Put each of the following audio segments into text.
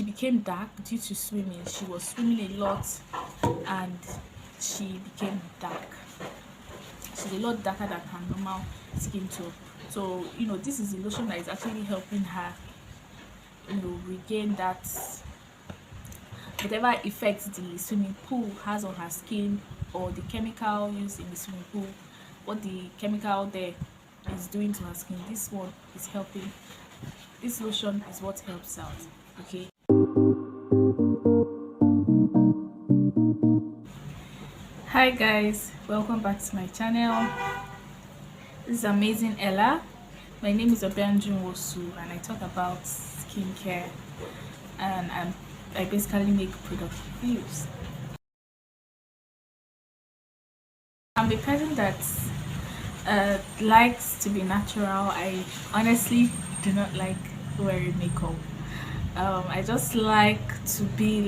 she became dark due to swimming. She was swimming a lot and she became dark. She's a lot darker than her normal skin tone. So this is a lotion that is actually helping her regain that whatever effects the swimming pool has on her skin, or the chemical used in the swimming pool, what the chemical there is doing to her skin. This one is helping. This lotion is what helps out. Okay. Hi guys, welcome back to my channel. This is AMAZNELLA. My name is Obianjunwosu and I talk about skincare, and I basically make product reviews. I'm a person that likes to be natural. I honestly do not like wearing makeup. I just like to be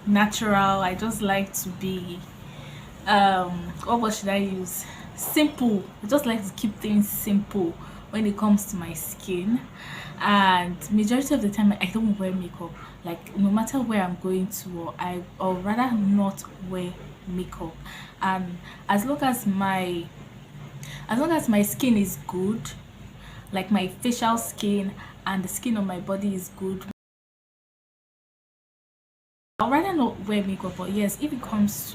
natural. I just like to be what should I use? Simple. I just like to keep things simple when it comes to my skin, and majority of the time I don't wear makeup. Like, no matter where I'm going to, or rather not wear makeup. And as long as my skin is good, like my facial skin and the skin on my body is good, I'd rather not wear makeup. But yes, if it comes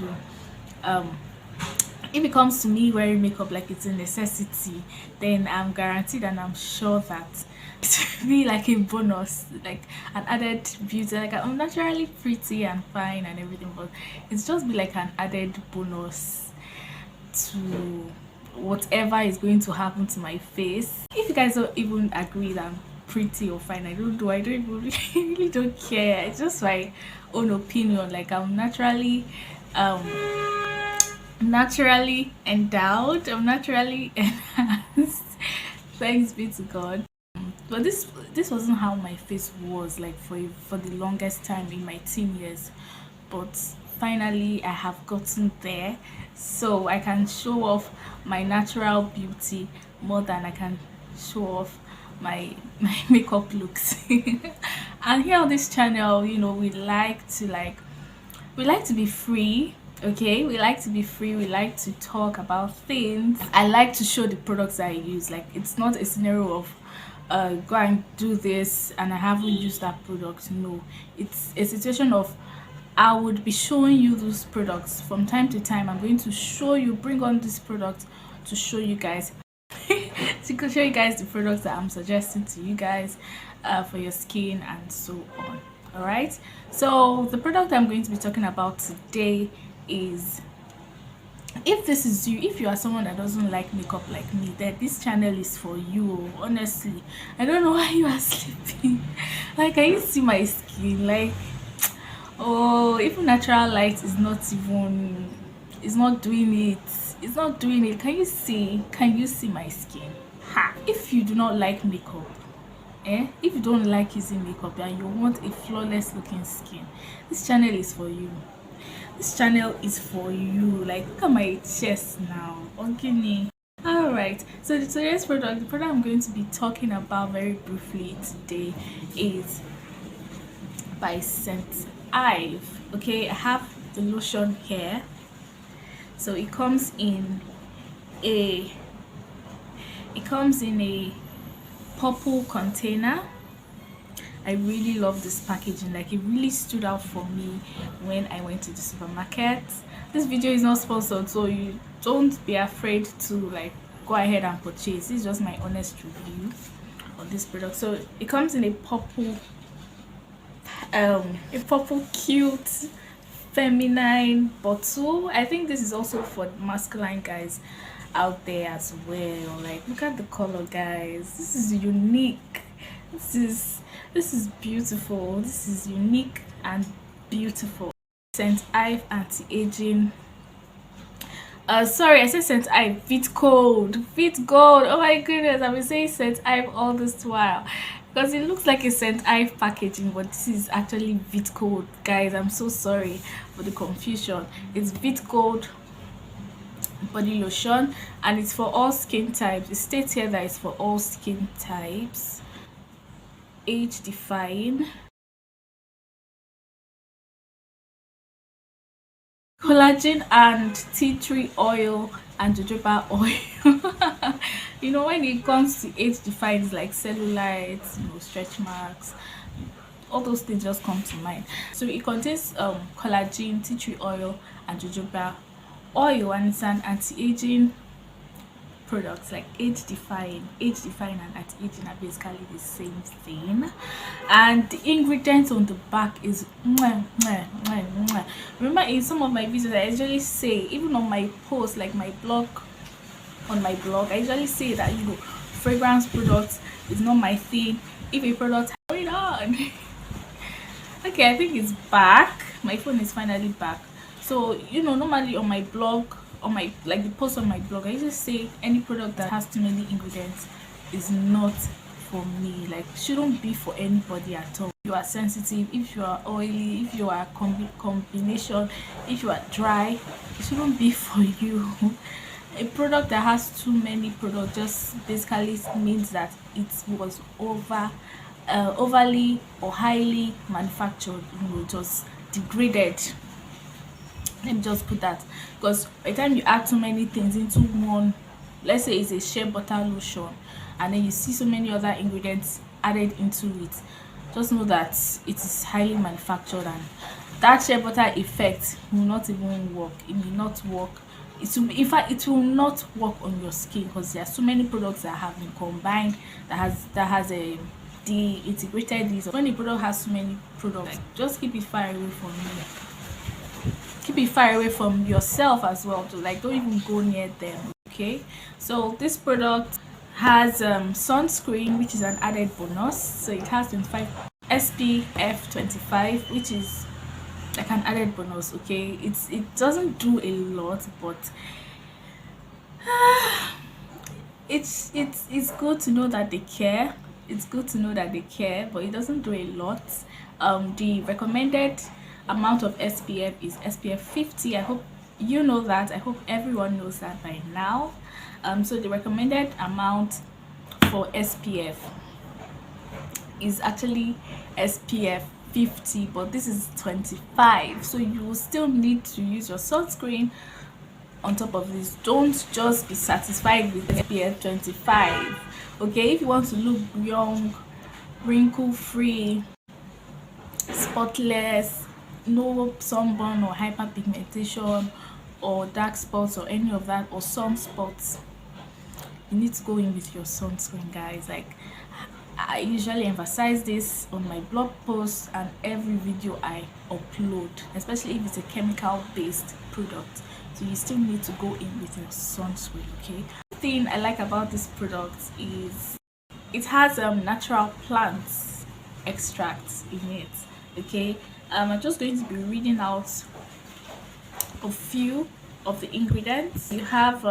to me wearing makeup, like it's a necessity, then I'm guaranteed and I'm sure that it will be like a bonus, like an added beauty. Like, I'm naturally pretty and fine and everything, but it's just be like an added bonus to whatever is going to happen to my face. If you guys don't even agree that I'm pretty or fine, I don't even really don't care. It's just my own opinion. Like, I'm naturally endowed, I'm naturally enhanced. Thanks be to God. But this wasn't how my face was like for the longest time in my teen years, but finally I have gotten there, so I can show off my natural beauty more than I can show off my makeup looks. And here on this channel, we like to be free. Okay, we like to be free. We like to talk about things. I like to show the products that I use. Like, it's not a scenario of go and do this and I haven't used that product. No, it's a situation of I would be showing you those products from time to time. I'm going to bring on this product to show you guys to show you guys the products that I'm suggesting to you guys for your skin and so on. All right, so the product I'm going to be talking about today is, if you are someone that doesn't like makeup like me, then this channel is for you. Honestly, I don't know why you are sleeping. Like, can you see my skin? Like, oh, even natural light is not doing it. Can you see my skin? If you do not like makeup, if you don't like using makeup and you want a flawless looking skin, this channel is for you. This channel is for you. Like, look at my chest now. Okay. All right, so today's the product I'm going to be talking about very briefly today is by St. Ive. Okay, I have the lotion here. So it comes in a purple container. I really love this packaging. Like, it really stood out for me when I went to the supermarket. This video is not sponsored, so you don't be afraid to like go ahead and purchase. This is just my honest review on this product. So it comes in a purple cute feminine bottle. I think this is also for masculine guys out there as well. Like, look at the color, guys. This is unique. This is beautiful. This is unique and beautiful. St. Ive anti-aging. Sorry, I said St. Ive. VEET Gold. VEET Gold. Oh my goodness, I've been saying St. Ive all this while because it looks like a St. Ive packaging, but this is actually VEET Gold, guys. I'm so sorry for the confusion. It's VEET Gold body lotion, and it's for all skin types. It states here that it's for all skin types. age defying, collagen and tea tree oil and jojoba oil. You know, when it comes to age defying, like cellulites, you know, stretch marks, all those things just come to mind. So it contains collagen, tea tree oil and jojoba oil, and it's an anti-aging products. Like age defying and anti-aging are basically the same thing. And the ingredients on the back is mwah, mwah, mwah, mwah. Remember, in some of my videos I usually say, even on my post, like my blog, on my blog I usually say that, you know, fragrance products is not my thing. If a product, hold on. Okay, I think it's back. My phone is finally back. So, you know, normally on my blog, on my, like the post on my blog, I just say any product that has too many ingredients is not for me. Like, shouldn't be for anybody at all. If you are sensitive, if you are oily, if you are combination, if you are dry, it shouldn't be for you. A product that has too many products just basically means that it was overly or highly manufactured. You know, it was degraded. Let me just put that, because by the time you add too many things into one, let's say it's a shea butter lotion, and then you see so many other ingredients added into it, just know that it is highly manufactured, and that shea butter effect will not even work. It will not work. It will, in fact, it will not work on your skin, because there are so many products that have been combined, that has a the integrated these. When a product has so many products, like, just keep it far away from me. Keep it far away from yourself as well too. Like, don't even go near them. Okay, so this product has sunscreen, which is an added bonus. So it has 25 SPF 25, which is like an added bonus. Okay, it doesn't do a lot, but it's good to know that they care. It's good to know that they care, but it doesn't do a lot. The recommended amount of SPF is SPF 50. I hope you know that. I hope everyone knows that by now. So the recommended amount for SPF is actually SPF 50, but this is 25, so you will still need to use your sunscreen on top of this. Don't just be satisfied with SPF 25. Okay, if you want to look young, wrinkle free, spotless, no sunburn or hyperpigmentation or dark spots or any of that, or sunspots, you need to go in with your sunscreen, guys. Like, I usually emphasize this on my blog posts and every video I upload, especially if it's a chemical based product. So you still need to go in with your sunscreen. Okay, the thing I like about this product is it has natural plants extracts in it. Okay, I'm just going to be reading out a few of the ingredients. You have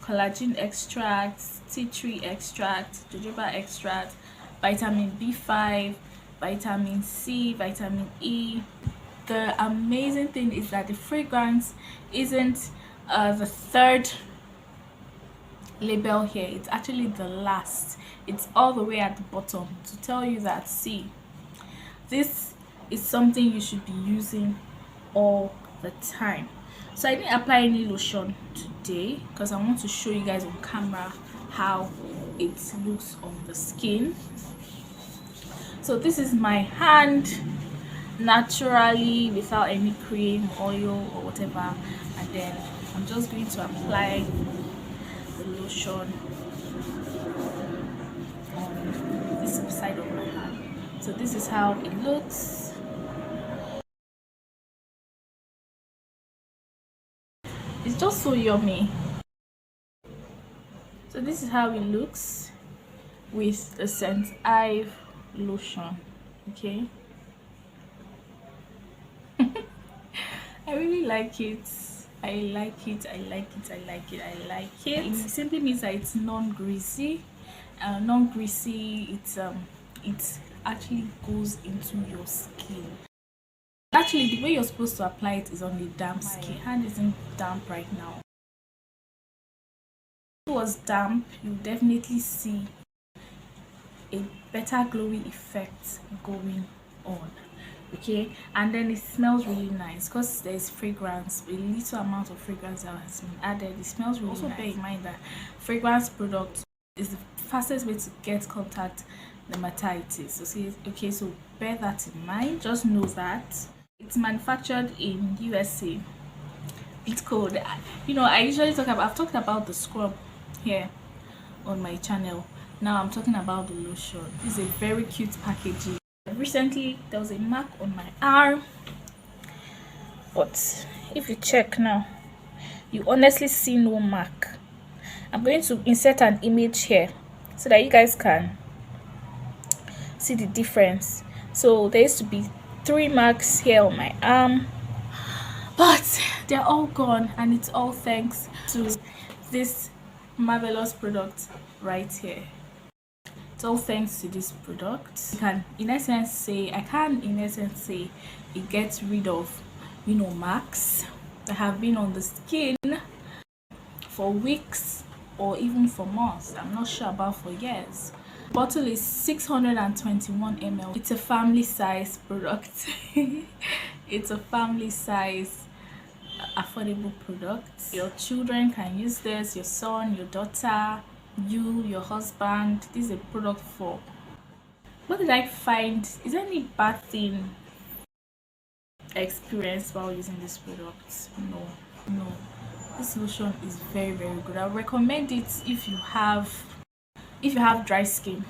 collagen extract, tea tree extract, jojoba extract, vitamin B5, vitamin C, vitamin E. The amazing thing is that the fragrance isn't the third label here. It's actually the last. It's all the way at the bottom to tell you that, see, this is something you should be using all the time. So I didn't apply any lotion today because I want to show you guys on camera how it looks on the skin. So this is my hand, naturally, without any cream, oil or whatever, and then I'm just going to apply the lotion on this side of my hand. So this is how it looks. It's just so yummy. So this is how it looks with the Scent Eye lotion. Okay, I really like it. I like it. I like it. I like it. I like it. It simply means that it's non-greasy. Non-greasy. It actually goes into your skin. Actually, the way you're supposed to apply it is on the damp skin. My hand isn't damp right now. If it was damp, you definitely see a better glowy effect going on. Okay, and then it smells really nice because there's fragrance, a little amount of fragrance that has been added. It smells really nice. Bear in mind that fragrance product is the fastest way to get contact dermatitis. Okay, so bear that in mind. Just know that it's manufactured in USA. VEET Gold. I usually I've talked about the scrub here on my channel. Now I'm talking about the lotion. This is a very cute packaging. Recently there was a mark on my arm, but if you check now, you honestly see no mark. I'm going to insert an image here so that you guys can see the difference. So there used to be 3 marks here on my arm, but they're all gone, and it's all thanks to this marvelous product right here. It's all thanks to this product. I can in essence say it gets rid of marks that have been on the skin for weeks or even for months. I'm not sure about for years. The bottle is 621 ml. It's a family size product. It's a family size affordable product. Your children can use this, your son, your daughter, your husband. This is a product for. What did I find? Is there any bad thing I experienced while using this product? No. This lotion is very, very good. I recommend it if you have dry skin.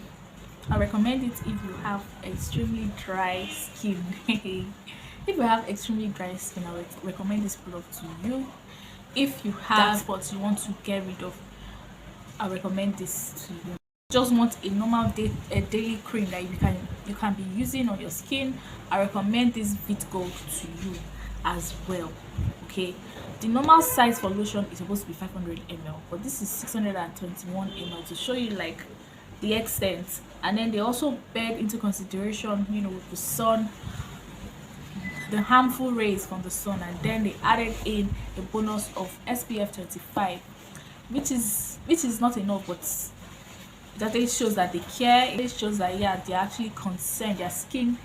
I recommend it if you have extremely dry skin. If you have extremely dry skin, I would recommend this product to you. If you have spots you want to get rid of, I recommend this to you. Just want a normal daily cream that you can be using on your skin, I recommend this VEET Gold to you as well. Okay, the normal size for lotion is supposed to be 500 ml, but this is 621 ml to show you like the extent. And then they also bear into consideration with the sun, the harmful rays from the sun, and then they added in a bonus of SPF 25, which is not enough, but that it shows that they care. It shows that they're actually concerned, their skin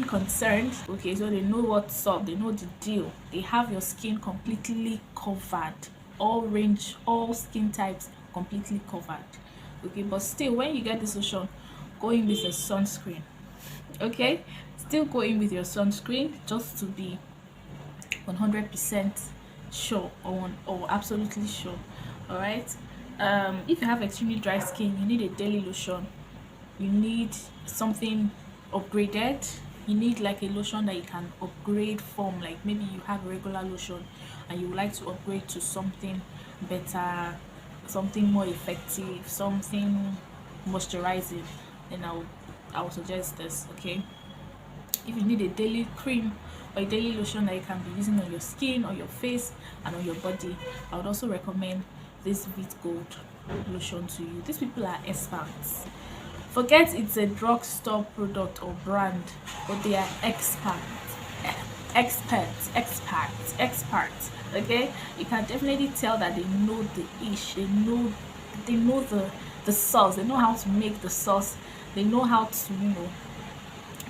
concerned. Okay, so they know what's up, they know the deal. They have your skin completely covered, all skin types completely covered. Okay, but still, when you get this lotion, go in with a sunscreen. Okay, still go in with your sunscreen just to be 100% sure or absolutely sure. All right, if you have extremely dry skin, you need a daily lotion. You need something upgraded. You need like a lotion that you can upgrade from. Like maybe you have a regular lotion and you would like to upgrade to something better, something more effective, something moisturizing, then I would suggest this. Okay, if you need a daily cream or a daily lotion that you can be using on your skin, on your face, and on your body, I would also recommend this VEET Gold lotion to you. These people are experts. Forget it's a drugstore product or brand, but they are experts. Okay, you can definitely tell that they know the ish. They know the sauce. They know how to make the sauce. They know how to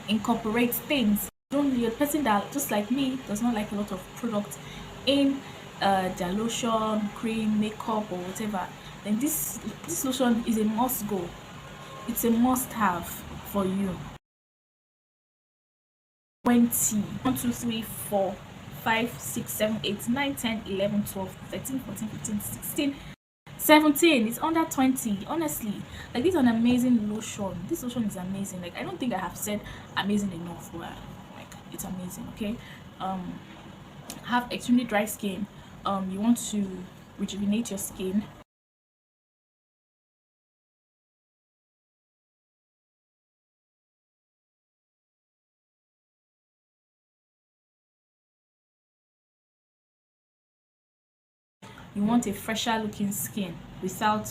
incorporate things. You're a person that, just like me, does not like a lot of products in their lotion, cream, makeup, or whatever. Then this lotion is a must go. It's a must have for you. 20 1 2 3 4 5 6 7 8 9 10 11 12 13 14 15 16 17. It's under 20. Honestly, like, this is an amazing lotion. This lotion is amazing. Like, I don't think I have said amazing enough. Like, it's amazing. Okay, have extremely dry skin, you want to rejuvenate your skin, you want a fresher looking skin without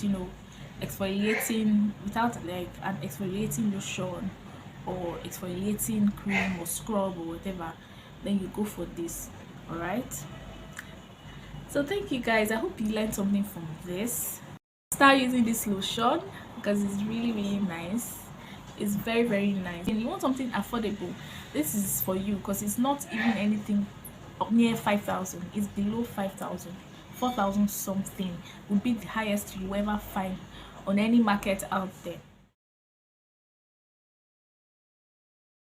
exfoliating, without like an exfoliating lotion or exfoliating cream or scrub or whatever, then you go for this. All right, so thank you guys. I hope you learned something from this. Start using this lotion. because it's really nice. It's very nice. And you want something affordable, this is for you, because it's not even anything up near 5,000. It's below 5,000. 4,000 something would be the highest you ever find on any market out there.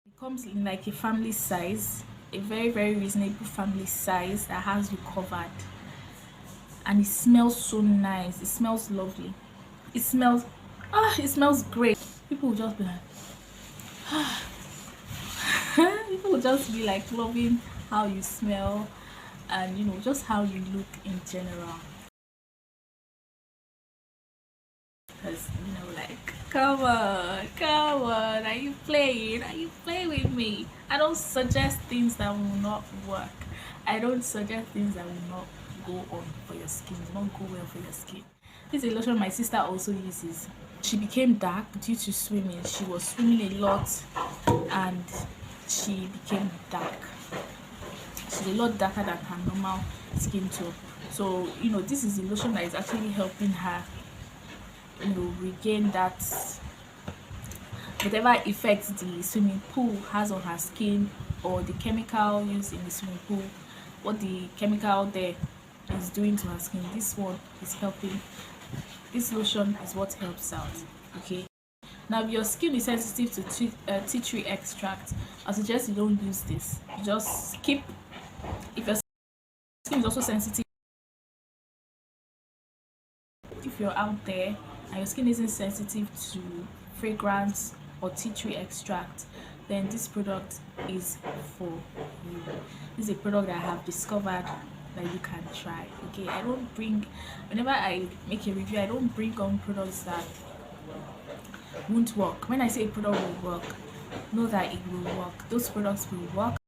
It comes in like a family size, a very reasonable family size that has you covered, and it smells so nice. It smells lovely. It smells it smells great. People will just be like people will just be like loving how you smell, and you know, just how you look in general. Because you know, like, come on, are you playing with me? I don't suggest things that will not work. I don't suggest things that will not go on for your skin, will not go well for your skin. This is a lotion my sister also uses. She became dark due to swimming. She was swimming a lot and she became dark. She's a lot darker than her normal skin tone. So you know, this is a lotion that is actually helping her, you know, regain that whatever effects the swimming pool has on her skin, or the chemical used in the swimming pool, what the chemical there is doing to her skin. This one is helping. This lotion is what helps out. Okay, now if your skin is sensitive to tea tree extract, I suggest you don't use this. You just skip. If your skin is also sensitive, if you're out there and your skin isn't sensitive to fragrance or tea tree extract, then this product is for you. This is a product that I have discovered that you can try. Okay, I don't bring, whenever I make a review, I don't bring on products that won't work. When I say a product will work, know that it will work. Those products will work.